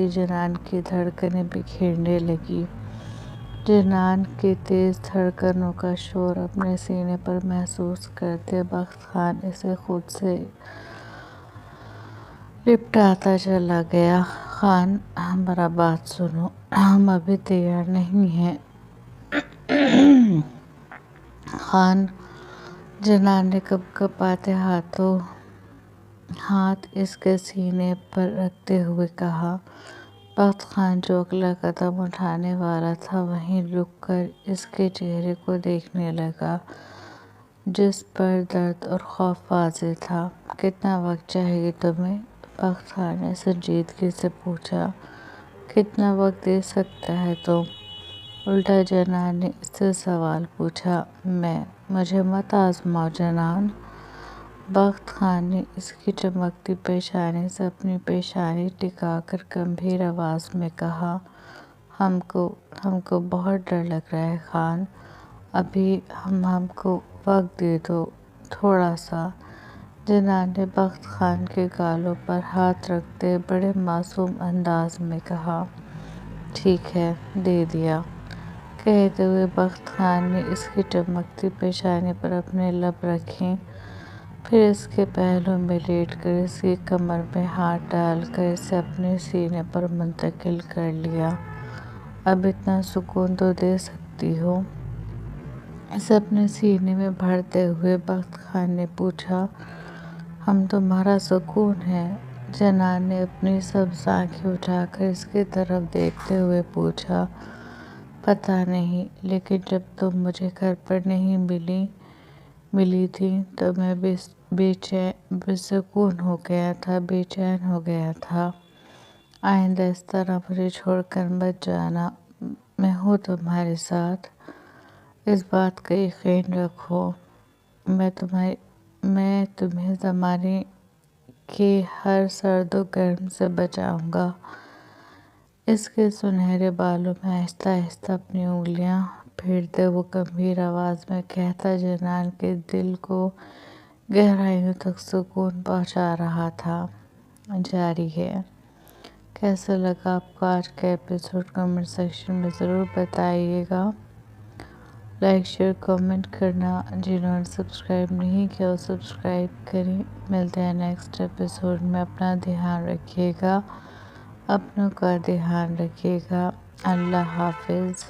جنان کی دھڑکنیں بکھیرنے لگی۔ جنان کی تیز دھڑکنوں کا شور اپنے سینے پر محسوس کرتے بخت خان اسے خود سے لپٹاتا چلا گیا۔ خان ہمارا بات سنو، ہم ابھی تیار نہیں ہیں۔ خان جنان نے کپکپاتے ہاتھ اس کے سینے پر رکھتے ہوئے کہا۔ بخت خان جو اگلا قدم اٹھانے والا تھا وہیں رک کر اس کے چہرے کو دیکھنے لگا جس پر درد اور خوف واضح تھا۔ کتنا وقت چاہیے تمہیں؟ بخت خان نے سنجیدگی سے پوچھا۔ کتنا وقت دے سکتا ہے تم؟ الٹا جنان نے اس سے سوال پوچھا۔ مجھے مت آزماؤ جنان۔ بخت خان نے اس کی چمکتی پیشانی سے اپنی پیشانی ٹکا کر گمبھیر آواز میں کہا۔ ہم کو بہت ڈر لگ رہا ہے خان، ابھی ہم کو وقت دے دو تھوڑا سا۔ جنان نے بخت خان کے گالوں پر ہاتھ رکھتے بڑے معصوم انداز میں کہا۔ ٹھیک ہے، دے دیا۔ کہتے ہوئے بخت خان نے اس کی چمکتی پیشانی پر اپنے لب رکھے، پھر اس کے پہلو میں لیٹ کر اس کی کمر میں ہاتھ ڈال کر اسے اپنے سینے پر منتقل کر لیا۔ اب اتنا سکون تو دے سکتی ہو؟ اسے اپنے سینے میں بھرتے ہوئے بخت خان نے پوچھا۔ ہم تمہارا سکون ہیں؟ جنان نے اپنی سبز آنکھیں اٹھا کر اس کی طرف دیکھتے ہوئے پوچھا۔ پتہ نہیں، لیکن جب تم مجھے گھر پر نہیں ملی تھی تو میں بے سکون ہو گیا تھا، بے چین ہو گیا تھا۔ آئندہ اس طرح مجھے چھوڑ کر مت جانا، میں ہوں تمہارے ساتھ، اس بات کا یقین رکھو۔ میں تمہیں زمانے کے ہر سرد و گرم سے بچاؤں گا۔ اس کے سنہرے بالوں میں آہستہ آہستہ اپنی انگلیاں پھیرتے وہ گمبھیر آواز میں کہتا جنان کے دل کو گہرائیوں تک سکون پہنچا رہا تھا۔ جاری ہے۔ کیسا لگا آپ کو آج کا ایپیسوڈ؟ کمنٹ سیکشن میں ضرور بتائیے گا۔ لائک شیئر کمنٹ کرنا، جنہوں نے سبسکرائب نہیں کیا وہ سبسکرائب کریں۔ ملتے ہیں نیکسٹ ایپیسوڈ میں۔ اپنا دھیان رکھیے گا، اپنوں کا دھیان رکھیے گا۔ اللہ حافظ۔